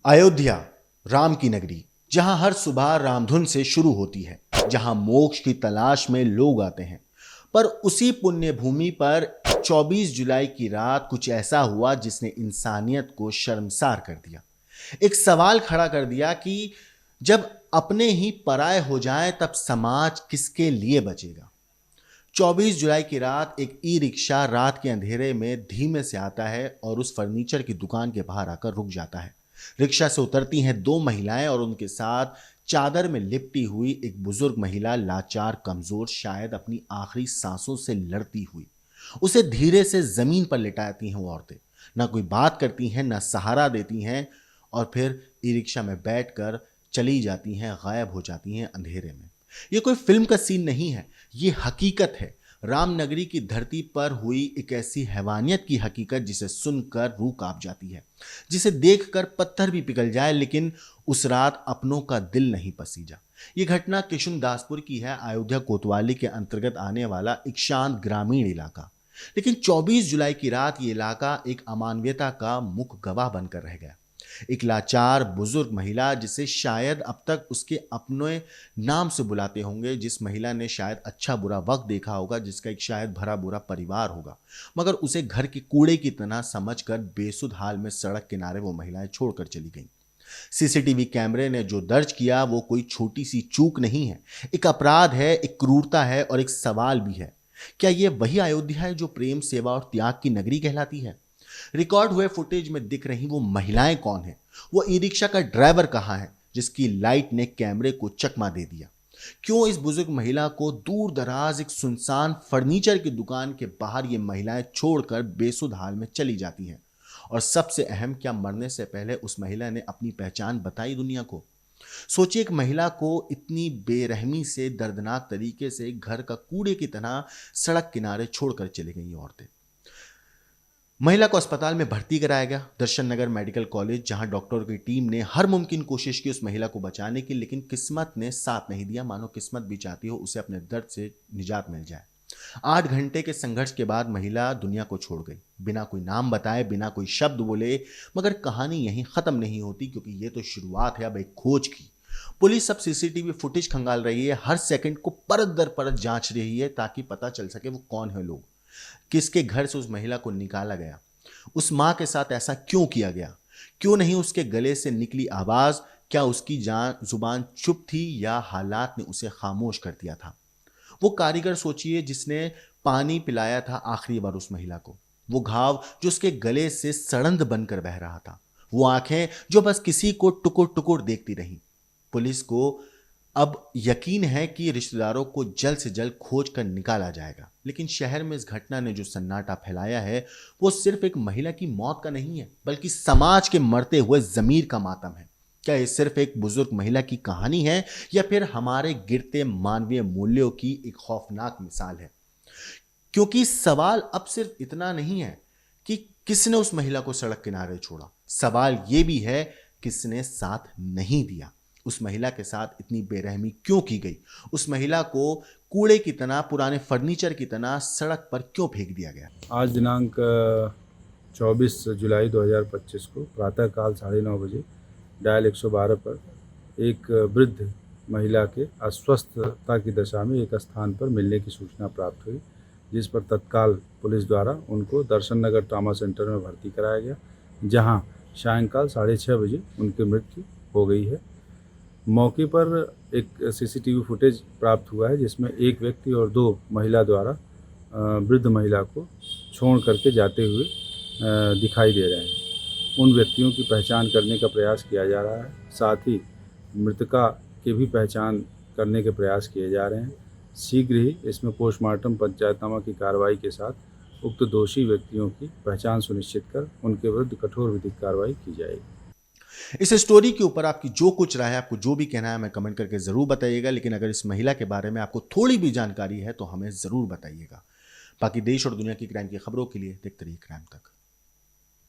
अयोध्या, राम की नगरी, जहां हर सुबह रामधुन से शुरू होती है, जहां मोक्ष की तलाश में लोग आते हैं। पर उसी पुण्य भूमि पर 24 जुलाई की रात कुछ ऐसा हुआ जिसने इंसानियत को शर्मसार कर दिया। एक सवाल खड़ा कर दिया कि जब अपने ही पराये हो जाएं तब समाज किसके लिए बचेगा। 24 जुलाई की रात एक ई रिक्शा रात के अंधेरे में धीमे से आता है और उस फर्नीचर की दुकान के बाहर आकर रुक जाता है। रिक्शा से उतरती हैं दो महिलाएं और उनके साथ चादर में लिपटी हुई एक बुजुर्ग महिला, लाचार, कमजोर, शायद अपनी आखिरी सांसों से लड़ती हुई। उसे धीरे से जमीन पर लिटाती हैं वो औरतें। ना कोई बात करती हैं, ना सहारा देती हैं, और फिर ई रिक्शा में बैठकर चली जाती हैं, गायब हो जाती हैं अंधेरे में। ये कोई फिल्म का सीन नहीं है, ये हकीकत है। रामनगरी की धरती पर हुई एक ऐसी हैवानियत की हकीकत जिसे सुनकर रूह कांप जाती है, जिसे देखकर पत्थर भी पिघल जाए, लेकिन उस रात अपनों का दिल नहीं पसीजा। ये घटना किशुनदासपुर की है, अयोध्या कोतवाली के अंतर्गत आने वाला एक शांत ग्रामीण इलाका। लेकिन 24 जुलाई की रात ये इलाका एक अमानवीयता का मुख गवाह बनकर रह गया। एक लाचार बुजुर्ग महिला, जिसे शायद अब तक उसके अपने नाम से बुलाते होंगे, जिस महिला ने शायद अच्छा बुरा वक्त देखा होगा, जिसका एक शायद भरा बुरा परिवार होगा, मगर उसे घर के कूड़े की तरह समझकर बेसुध हाल में सड़क किनारे वो महिलाएं छोड़कर चली गईं। सीसीटीवी कैमरे ने जो दर्ज किया वो कोई छोटी सी चूक नहीं है, एक अपराध है, एक क्रूरता है और एक सवाल भी है। क्या ये वही अयोध्या है जो प्रेम, सेवा और त्याग की नगरी कहलाती है? रिकॉर्ड हुए फुटेज में दिख रही वो महिलाएं कौन है? वो ई रिक्शा का ड्राइवर कहां है जिसकी लाइट ने कैमरे को चकमा दे दिया? क्यों इस बुजुर्ग महिला को दूर दराज एक सुनसान फर्नीचर की दुकान के बाहर ये महिलाएं छोड़कर बेसुध हाल में चली जाती हैं? और सबसे अहम, क्या मरने से पहले उस महिला ने अपनी पहचान बताई दुनिया को? सोचिए, एक महिला को इतनी बेरहमी से, दर्दनाक तरीके से घर का कूड़े की तरह सड़क किनारे छोड़कर चली गई औरतें। महिला को अस्पताल में भर्ती कराया गया, दर्शन नगर मेडिकल कॉलेज, जहां डॉक्टरों की टीम ने हर मुमकिन कोशिश की उस महिला को बचाने की, लेकिन किस्मत ने साथ नहीं दिया। मानो किस्मत भी चाहती हो उसे अपने दर्द से निजात मिल जाए। 8 घंटे के संघर्ष के बाद महिला दुनिया को छोड़ गई, बिना कोई नाम बताए, बिना कोई शब्द बोले। मगर कहानी यहीं खत्म नहीं होती, क्योंकि ये तो शुरुआत है अब एक खोज की। पुलिस अब सीसीटीवी फुटेज खंगाल रही है, हर सेकंड को परत दर परत जांच रही है, ताकि पता चल सके वो कौन है लोग, किसके घर से उस महिला को निकाला गया, उस मां के साथ ऐसा क्यों किया गया, क्यों नहीं उसके गले से निकली आवाज, क्या उसकी जुबान चुप थी या हालात ने उसे खामोश कर दिया था? वो कारीगर सोचिए जिसने पानी पिलाया था आखिरी बार उस महिला को, वो घाव जो उसके गले से सड़ंद बनकर बह रहा था, वो आंखें जो बस किसी को टुकुर टुकुर देखती रही। पुलिस को अब यकीन है कि रिश्तेदारों को जल्द से जल्द खोज कर निकाला जाएगा। लेकिन शहर में इस घटना ने जो सन्नाटा फैलाया है वो सिर्फ एक महिला की मौत का नहीं है, बल्कि समाज के मरते हुए जमीर का मातम है। क्या ये सिर्फ एक बुजुर्ग महिला की कहानी है, या फिर हमारे गिरते मानवीय मूल्यों की एक खौफनाक मिसाल है? क्योंकि सवाल अब सिर्फ इतना नहीं है कि किसने उस महिला को सड़क किनारे छोड़ा, सवाल यह भी है किसने साथ नहीं दिया। उस महिला के साथ इतनी बेरहमी क्यों की गई? उस महिला को कूड़े की तरह, पुराने फर्नीचर की तरह सड़क पर क्यों फेंक दिया गया? आज दिनांक 24 जुलाई 2025 को प्रातःकाल 9:30 बजे डायल 112 पर एक वृद्ध महिला के अस्वस्थता की दशा में एक स्थान पर मिलने की सूचना प्राप्त हुई, जिस पर तत्काल पुलिस द्वारा उनको दर्शन नगर ट्रॉमा सेंटर में भर्ती कराया गया, जहां सायंकाल 6:30 बजे उनकी मृत्यु हो गई है। मौके पर एक सीसीटीवी फुटेज प्राप्त हुआ है, जिसमें एक व्यक्ति और 2 महिला द्वारा वृद्ध महिला को छोड़ करके जाते हुए दिखाई दे रहे हैं। उन व्यक्तियों की पहचान करने का प्रयास किया जा रहा है, साथ ही मृतका की भी पहचान करने के प्रयास किए जा रहे हैं। शीघ्र ही इसमें पोस्टमार्टम पंचायतनामा की कार्रवाई के साथ उक्त दोषी व्यक्तियों की पहचान सुनिश्चित कर उनके विरुद्ध कठोर विधिक कार्रवाई की जाएगी। इस स्टोरी के ऊपर आपकी जो कुछ राय है, आपको जो भी कहना है, हमें कमेंट करके जरूर बताइएगा। लेकिन अगर इस महिला के बारे में आपको थोड़ी भी जानकारी है तो हमें जरूर बताइएगा। बाकी देश और दुनिया की क्राइम की खबरों के लिए देखते रहिए क्राइम तक।